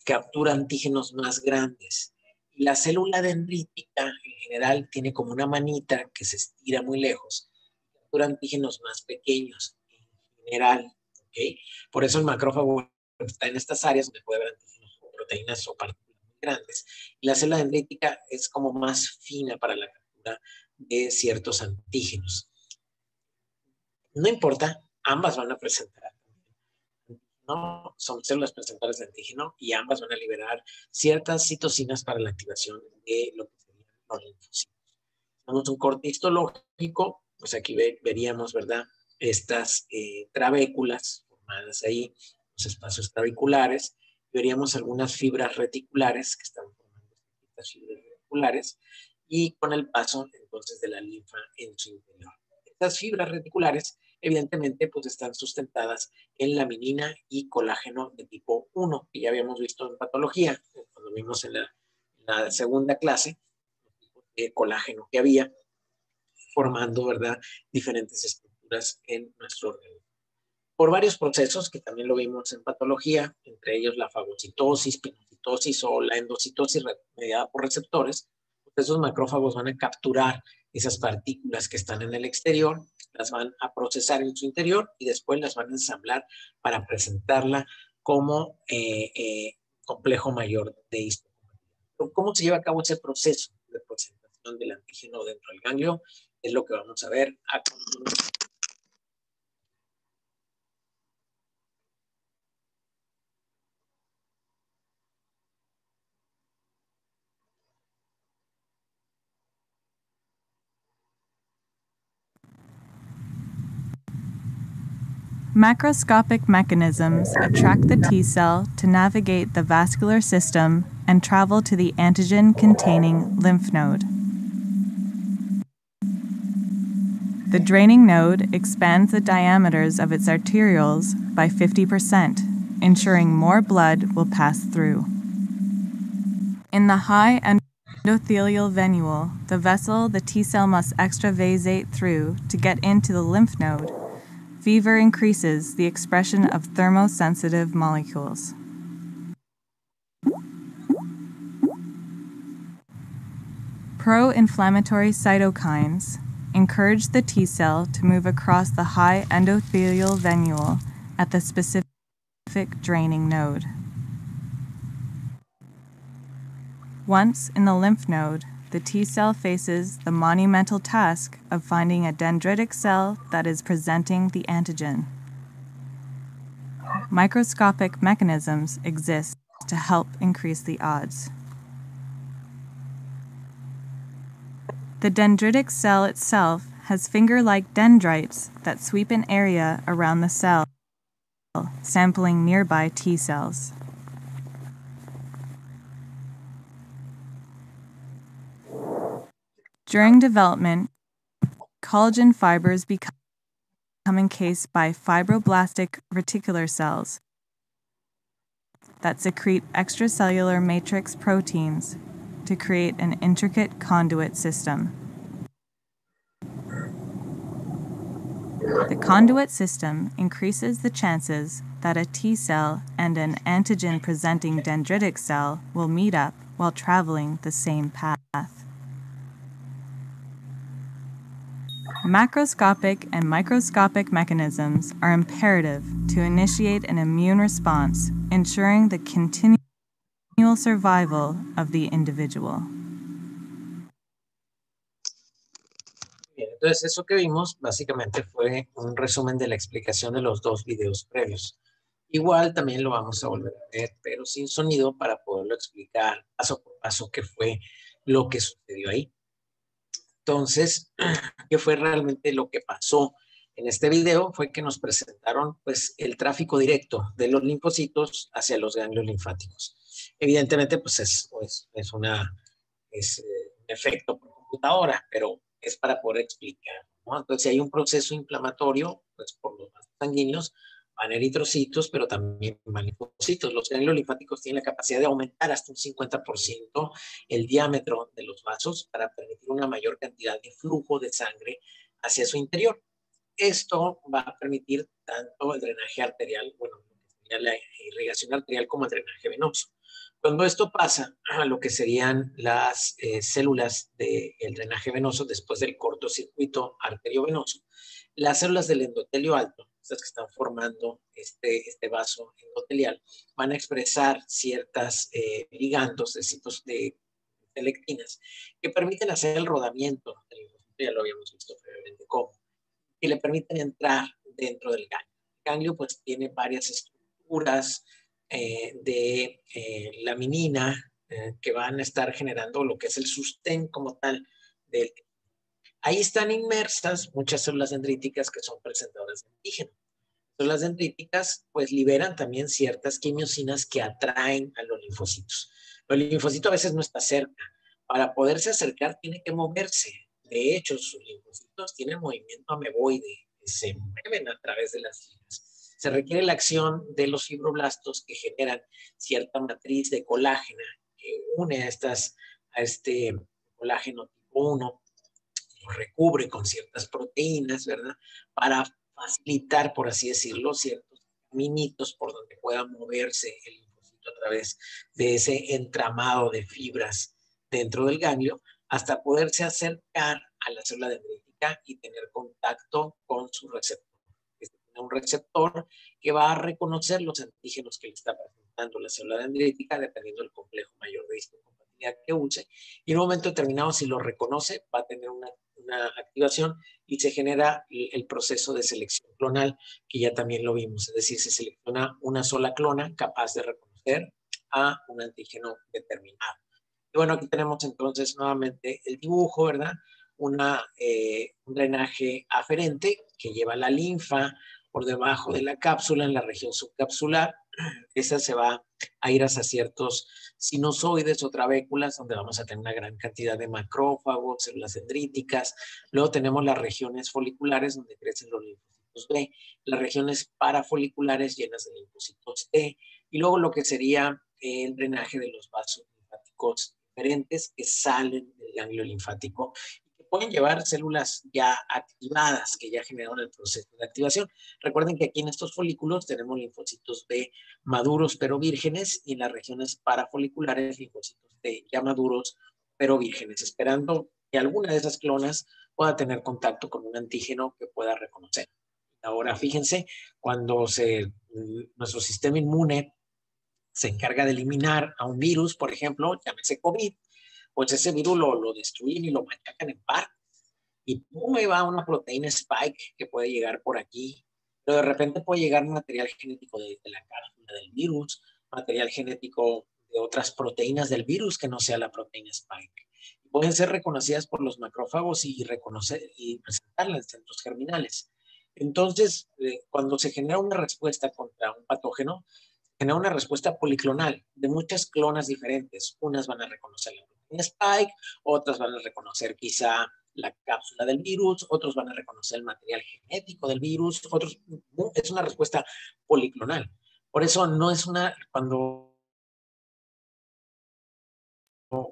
captura antígenos más grandes. Y la célula dendrítica en general tiene como una manita que se estira muy lejos, captura antígenos más pequeños en general, ¿ok? Por eso el macrófago está en estas áreas donde puede haber antígenos o proteínas o partículas muy grandes. Y la célula dendrítica es como más fina para la captura de ciertos antígenos. No importa, ambas van a presentar. No, son células presentadoras de antígeno y ambas van a liberar ciertas citocinas para la activación de lo que serían los linfocitos. Tenemos un corte histológico, pues aquí veríamos, ¿verdad? Estas trabéculas formadas ahí, los espacios trabeculares. Veríamos algunas fibras reticulares que están formando estas fibras reticulares y con el paso entonces de la linfa en su interior. Estas fibras reticulares evidentemente pues están sustentadas en laminina y colágeno de tipo 1, que ya habíamos visto en patología, cuando vimos en la segunda clase, los tipos de colágeno que había, formando, ¿verdad?, diferentes estructuras en nuestro organismo. Por varios procesos que también lo vimos en patología, entre ellos la fagocitosis, pinocitosis o la endocitosis mediada por receptores, pues esos macrófagos van a capturar esas partículas que están en el exterior, las van a procesar en su interior y después las van a ensamblar para presentarla como complejo mayor de histocompatibilidad. Pero ¿cómo se lleva a cabo ese proceso de presentación del antígeno dentro del ganglio? Es lo que vamos a ver a continuación. Macroscopic mechanisms attract the T cell to navigate the vascular system and travel to the antigen-containing lymph node. The draining node expands the diameters of its arterioles by 50%, ensuring more blood will pass through. In the high endothelial venule, the vessel the T cell must extravasate through to get into the lymph node, fever increases the expression of thermosensitive molecules. Pro-inflammatory cytokines encourage the T cell to move across the high endothelial venule at the specific draining node. Once in the lymph node, the T cell faces the monumental task of finding a dendritic cell that is presenting the antigen. Microscopic mechanisms exist to help increase the odds. The dendritic cell itself has finger-like dendrites that sweep an area around the cell, sampling nearby T cells. During development, collagen fibers become encased by fibroblastic reticular cells that secrete extracellular matrix proteins to create an intricate conduit system. The conduit system increases the chances that a T cell and an antigen-presenting dendritic cell will meet up while traveling the same path. Macroscopic and microscopic mechanisms are imperative to initiate an immune response, ensuring the continual survival of the individual. Bien, entonces eso que vimos básicamente fue un resumen de la explicación de los dos videos previos. Igual también lo vamos a volver a ver, pero sin sonido para poderlo explicar paso por paso qué fue lo que sucedió ahí. Entonces, ¿qué fue realmente lo que pasó en este video? Fue que nos presentaron pues el tráfico directo de los linfocitos hacia los ganglios linfáticos. Evidentemente, pues es un efecto por computadora, pero es para poder explicar, ¿no? Entonces, si hay un proceso inflamatorio, pues por los vasos sanguíneos van eritrocitos, pero también van linfocitos. Los ganglios linfáticos tienen la capacidad de aumentar hasta un 50% el diámetro de los vasos para permitir una mayor cantidad de flujo de sangre hacia su interior. Esto va a permitir tanto el drenaje arterial, bueno, la irrigación arterial como el drenaje venoso. Cuando esto pasa a lo que serían las células del drenaje venoso después del cortocircuito arteriovenoso, las células del endotelio alto, estas que están formando este vaso endotelial, van a expresar ciertas ligandos de sitios de lectinas que permiten hacer el rodamiento del linfocito, ya lo habíamos visto previamente cómo, y le permiten entrar dentro del ganglio. El ganglio pues tiene varias estructuras de laminina que van a estar generando lo que es el sostén como tal del. Ahí están inmersas muchas células dendríticas que son presentadoras de antígeno. Las células dendríticas pues liberan también ciertas quimiosinas que atraen a los linfocitos. El linfocito a veces no está cerca. Para poderse acercar tiene que moverse. De hecho, sus linfocitos tienen movimiento ameboide, que se mueven a través de las fibras. Se requiere la acción de los fibroblastos que generan cierta matriz de colágeno que une a este colágeno tipo 1, lo recubre con ciertas proteínas, ¿verdad? Para facilitar, por así decirlo, ciertos caminitos por donde pueda moverse el linfocito a través de ese entramado de fibras dentro del ganglio, hasta poderse acercar a la célula dendrítica y tener contacto con su receptor. Este tiene un receptor que va a reconocer los antígenos que le está presentando la célula dendrítica dependiendo del complejo mayor de histocompatibilidad actividad que use, y en un momento determinado, si lo reconoce, va a tener una activación y se genera el proceso de selección clonal, que ya también lo vimos, es decir, se selecciona una sola clona capaz de reconocer a un antígeno determinado. Y bueno, aquí tenemos entonces nuevamente el dibujo, ¿verdad? Un drenaje aferente que lleva la linfa por debajo de la cápsula en la región subcapsular. Esa se va a ir hacia ciertos sinusoides o trabéculas, donde vamos a tener una gran cantidad de macrófagos, células dendríticas. Luego tenemos las regiones foliculares, donde crecen los linfocitos B, las regiones parafoliculares llenas de linfocitos T, y luego lo que sería el drenaje de los vasos linfáticos diferentes que salen del ganglio linfático y que pueden llevar células ya activadas, que ya generaron el proceso de activación. Recuerden que aquí en estos folículos tenemos linfocitos B maduros pero vírgenes, y en las regiones parafoliculares linfocitos T ya maduros pero vírgenes, esperando que alguna de esas clonas pueda tener contacto con un antígeno que pueda reconocer. Ahora fíjense, cuando nuestro sistema inmune se encarga de eliminar a un virus, por ejemplo, llámese COVID, pues ese virus lo destruyen y lo machacan en partes. Y pum, ahí va una proteína spike que puede llegar por aquí, pero de repente puede llegar material genético de la cápsula del virus, material genético de otras proteínas del virus que no sea la proteína spike. Pueden ser reconocidas por los macrófagos y presentarlas en centros germinales. Entonces, cuando se genera una respuesta contra un patógeno, genera una respuesta policlonal de muchas clonas diferentes. Unas van a reconocer la proteína spike, otras van a reconocer quizá la cápsula del virus, otros van a reconocer el material genético del virus, otros, es una respuesta policlonal. Por eso no es cuando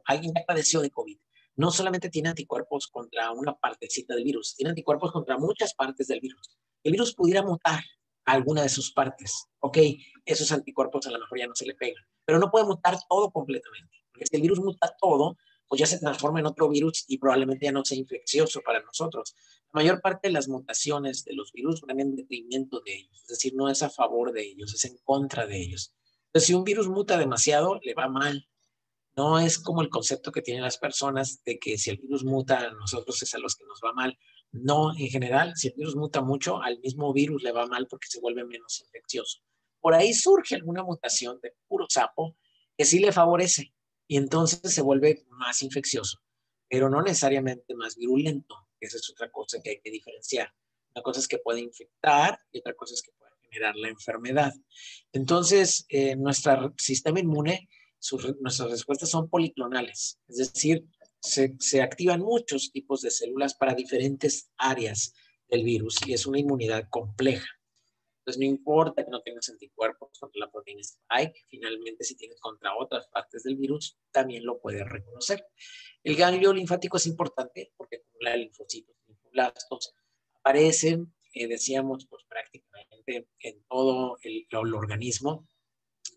alguien ya padeció de COVID, no solamente tiene anticuerpos contra una partecita del virus, tiene anticuerpos contra muchas partes del virus. El virus pudiera mutar a alguna de sus partes. Ok, esos anticuerpos a lo mejor ya no se le pegan, pero no puede mutar todo completamente. Porque si el virus muta todo, pues ya se transforma en otro virus y probablemente ya no sea infeccioso para nosotros. La mayor parte de las mutaciones de los virus van en detrimento de ellos, es decir, no es a favor de ellos, es en contra de ellos. Entonces, si un virus muta demasiado, le va mal. No es como el concepto que tienen las personas de que si el virus muta a nosotros es a los que nos va mal. No, en general, si el virus muta mucho, al mismo virus le va mal porque se vuelve menos infeccioso. Por ahí surge alguna mutación de puro sapo que sí le favorece y entonces se vuelve más infeccioso, pero no necesariamente más virulento. Esa es otra cosa que hay que diferenciar. Una cosa es que puede infectar y otra cosa es que puede generar la enfermedad. Entonces, nuestro sistema inmune, nuestras respuestas son policlonales, es decir, se activan muchos tipos de células para diferentes áreas del virus y es una inmunidad compleja. Entonces, no importa que no tengas anticuerpos contra la proteína spike, finalmente si tienes contra otras partes del virus, también lo puedes reconocer. El ganglio linfático es importante porque acumula linfocitos y linfoblastos. Aparecen, decíamos, pues prácticamente en todo el organismo.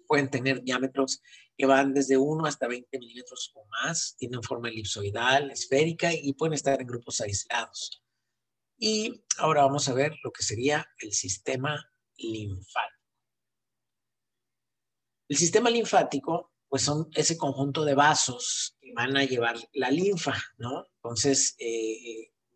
Pueden tener diámetros que van desde 1 hasta 20 milímetros o más, tienen forma elipsoidal, esférica y pueden estar en grupos aislados. Y ahora vamos a ver lo que sería el sistema linfático. El sistema linfático, pues son ese conjunto de vasos que van a llevar la linfa, ¿no? Entonces,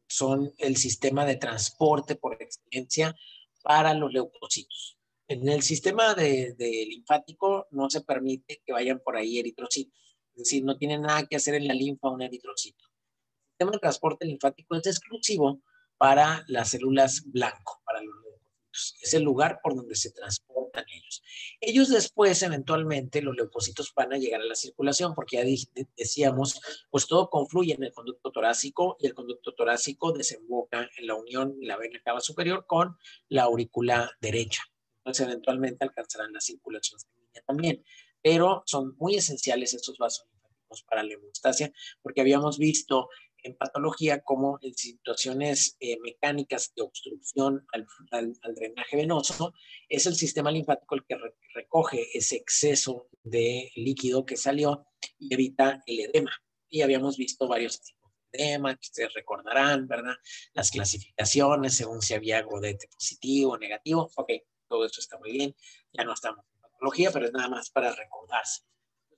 son el sistema de transporte por excelencia para los leucocitos. En el sistema de linfático no se permite que vayan por ahí eritrocitos, es decir, no tiene nada que hacer en la linfa un eritrocito. El sistema de transporte linfático es exclusivo para las células blanco, para los leucocitos. Es el lugar por donde se transportan ellos. Ellos después, eventualmente, los leucocitos van a llegar a la circulación, porque ya decíamos, pues todo confluye en el conducto torácico y el conducto torácico desemboca en la unión de la vena cava superior con la aurícula derecha. Entonces, eventualmente alcanzarán la circulación sanguínea también. Pero son muy esenciales estos vasos linfáticos para la hemostasia, porque habíamos visto en patología como en situaciones mecánicas de obstrucción al drenaje venoso, es el sistema linfático el que recoge ese exceso de líquido que salió y evita el edema. Y habíamos visto varios tipos de edema, que ustedes recordarán, ¿verdad? Las clasificaciones según si había godete positivo o negativo. Ok, todo eso está muy bien. Ya no estamos en patología, pero es nada más para recordarse.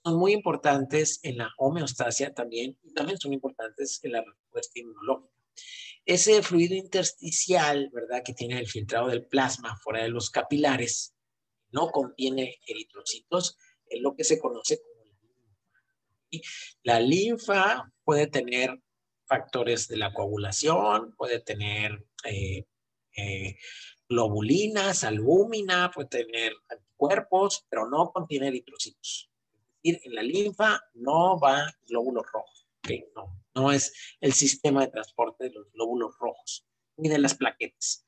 Son muy importantes en la homeostasia también, y también son importantes en la respuesta inmunológica. Ese fluido intersticial, ¿verdad?, que tiene el filtrado del plasma fuera de los capilares, no contiene eritrocitos, es lo que se conoce como la linfa. La linfa puede tener factores de la coagulación, puede tener globulinas, albúmina, puede tener anticuerpos, pero no contiene eritrocitos. Es decir, en la linfa no va glóbulos rojos. Okay, no es el sistema de transporte de los glóbulos rojos ni de las plaquetas,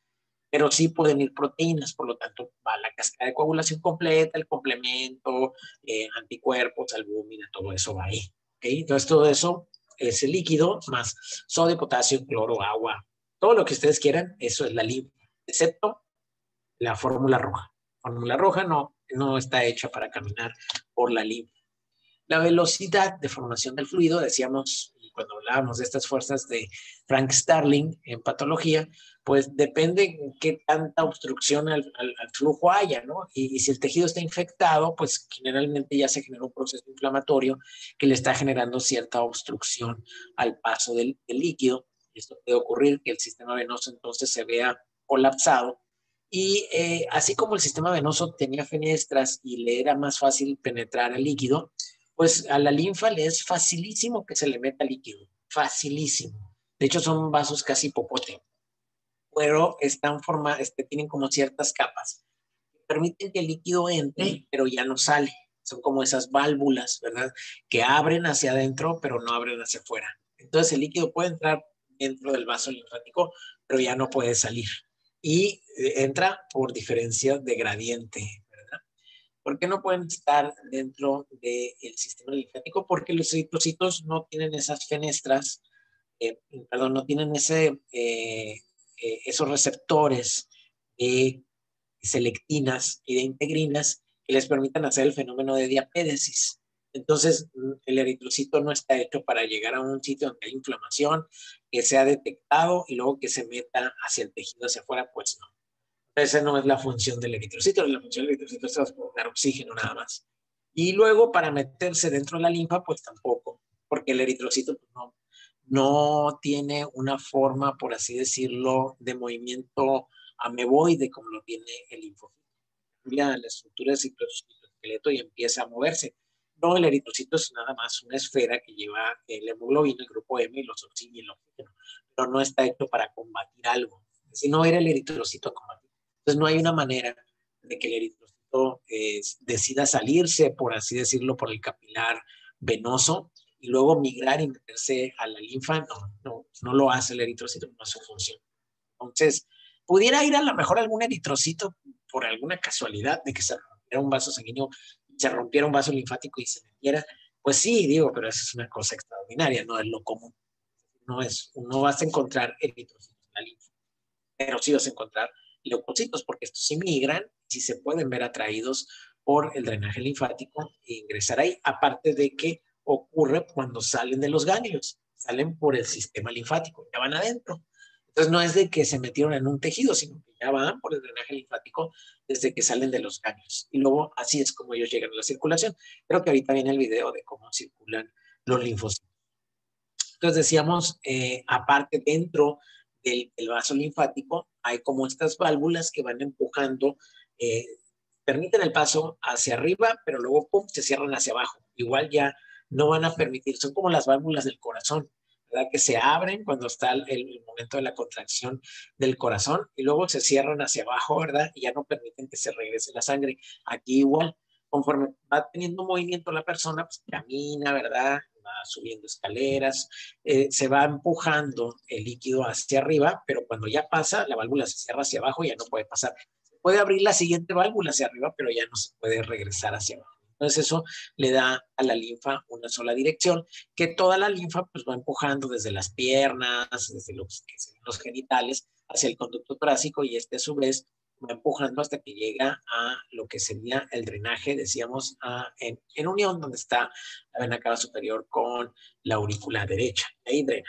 pero sí pueden ir proteínas, por lo tanto va la cascada de coagulación completa, el complemento, anticuerpos, albúmina, todo eso va ahí. ¿Okay? Entonces todo eso es el líquido más sodio, potasio, cloro, agua, todo lo que ustedes quieran, eso es la linfa, excepto la fórmula roja. La fórmula roja no está hecha para caminar por la linfa. La velocidad de formación del fluido, decíamos cuando hablábamos de estas fuerzas de Frank Starling en patología, pues depende de qué tanta obstrucción al flujo haya, ¿no? Y si el tejido está infectado, pues generalmente ya se genera un proceso inflamatorio que le está generando cierta obstrucción al paso del líquido. Esto puede ocurrir que el sistema venoso entonces se vea colapsado. Y así como el sistema venoso tenía fenestras y le era más fácil penetrar el líquido, pues a la linfa le es facilísimo que se le meta líquido, facilísimo. De hecho, son vasos casi popote, pero tienen como ciertas capas que permiten que el líquido entre, pero ya no sale. Son como esas válvulas, ¿verdad? Que abren hacia adentro, pero no abren hacia afuera. Entonces el líquido puede entrar dentro del vaso linfático, pero ya no puede salir. Y entra por diferencia de gradiente. ¿Por qué no pueden estar dentro del sistema linfático? Porque los eritrocitos no tienen esas fenestras, no tienen esos receptores de selectinas y de integrinas que les permitan hacer el fenómeno de diapédesis. Entonces, el eritrocito no está hecho para llegar a un sitio donde hay inflamación, que sea detectado y luego que se meta hacia el tejido, hacia afuera, pues no. Esa no es la función del eritrocito. La función del eritrocito es transportar oxígeno nada más. Y luego para meterse dentro de la linfa, pues tampoco, porque el eritrocito pues, no tiene una forma, por así decirlo, de movimiento ameboide como lo tiene el linfocito. Cambia la estructura del citoesqueleto y empieza a moverse. No, el eritrocito es nada más una esfera que lleva el hemoglobina, el grupo M y los oxígenos y el oxígeno, pero no está hecho para combatir algo. Si no era el eritrocito a combatir. Entonces no hay una manera de que el eritrocito decida salirse, por así decirlo, por el capilar venoso y luego migrar y meterse a la linfa. No lo hace el eritrocito, no es su función. Entonces, pudiera ir a lo mejor algún eritrocito por alguna casualidad de que se rompiera un vaso sanguíneo, se rompiera un vaso linfático y se metiera. Pues sí, digo, pero eso es una cosa extraordinaria, no es lo común. No vas a encontrar eritrocitos en la linfa, pero sí vas a encontrar leucocitos, porque estos sí migran, sí se pueden ver atraídos por el drenaje linfático e ingresar ahí, aparte de que ocurre cuando salen de los ganglios, salen por el sistema linfático, ya van adentro. Entonces no es de que se metieron en un tejido, sino que ya van por el drenaje linfático desde que salen de los ganglios. Y luego así es como ellos llegan a la circulación. Creo que ahorita viene el video de cómo circulan los linfocitos. Entonces decíamos, aparte dentro del vaso linfático, hay como estas válvulas que van empujando, permiten el paso hacia arriba, pero luego pum, se cierran hacia abajo. Igual ya no van a permitir, son como las válvulas del corazón, ¿verdad? Que se abren cuando está el momento de la contracción del corazón y luego se cierran hacia abajo, ¿verdad? Y ya no permiten que se regrese la sangre. Aquí igual, conforme va teniendo movimiento la persona, pues camina, ¿verdad? Va subiendo escaleras, se va empujando el líquido hacia arriba, pero cuando ya pasa, la válvula se cierra hacia abajo y ya no puede pasar. Se puede abrir la siguiente válvula hacia arriba, pero ya no se puede regresar hacia abajo. Entonces eso le da a la linfa una sola dirección, que toda la linfa pues va empujando desde las piernas, desde los genitales, hacia el conducto torácico y a su vez va empujando hasta que llega a lo que sería el drenaje, decíamos, en unión donde está la vena cava superior con la aurícula derecha. Ahí drena.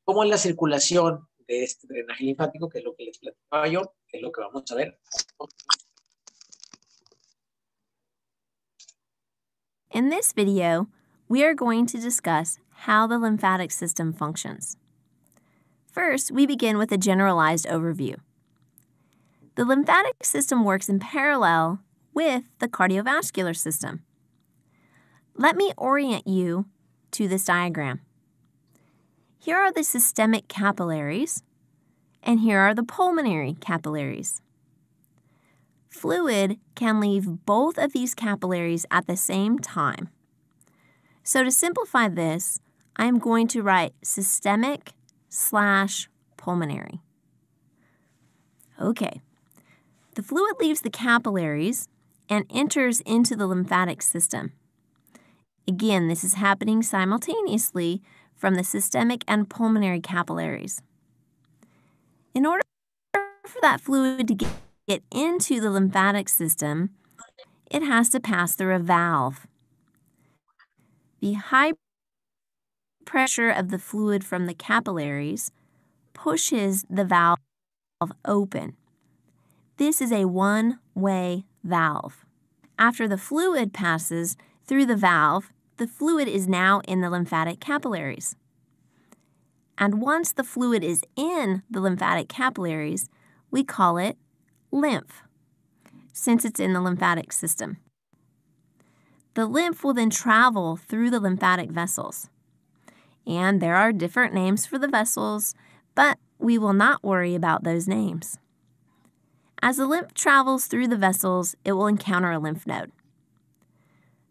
¿Cómo es la circulación de este drenaje linfático? Que es lo que les platicaba yo, que es lo que vamos a ver. In this video, we are going to discuss how the lymphatic system functions. First, we begin with a generalized overview. The lymphatic system works in parallel with the cardiovascular system. Let me orient you to this diagram. Here are the systemic capillaries, and here are the pulmonary capillaries. Fluid can leave both of these capillaries at the same time. So to simplify this, I'm going to write systemic/pulmonary. Okay, the fluid leaves the capillaries and enters into the lymphatic system. Again, this is happening simultaneously from the systemic and pulmonary capillaries. In order for that fluid to get into the lymphatic system, it has to pass through a valve. The high pressure of the fluid from the capillaries pushes the valve open. This is a one-way valve. After the fluid passes through the valve, the fluid is now in the lymphatic capillaries. And once the fluid is in the lymphatic capillaries, we call it lymph, since it's in the lymphatic system. The lymph will then travel through the lymphatic vessels. And there are different names for the vessels, but we will not worry about those names. As the lymph travels through the vessels, it will encounter a lymph node.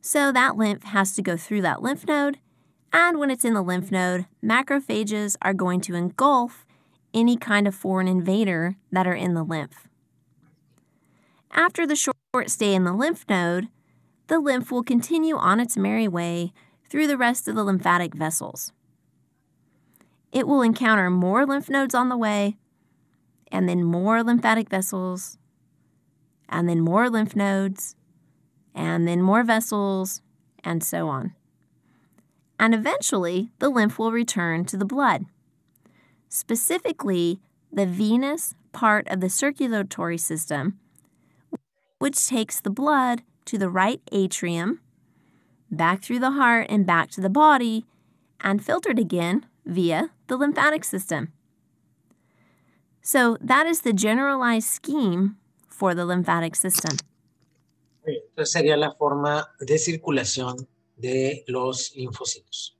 So that lymph has to go through that lymph node, and when it's in the lymph node, macrophages are going to engulf any kind of foreign invader that are in the lymph. After the short stay in the lymph node, the lymph will continue on its merry way through the rest of the lymphatic vessels. It will encounter more lymph nodes on the way, and then more lymphatic vessels, and then more lymph nodes, and then more vessels, and so on. And eventually, the lymph will return to the blood, specifically the venous part of the circulatory system, which takes the blood to the right atrium, back through the heart and back to the body, and filtered again via the lymphatic system. So that is the generalized scheme for the lymphatic system. Entonces sería la forma de circulación de los linfocitos.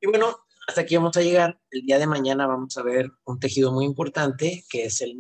Y bueno, hasta aquí vamos a llegar. El día de mañana vamos a ver un tejido muy importante que es el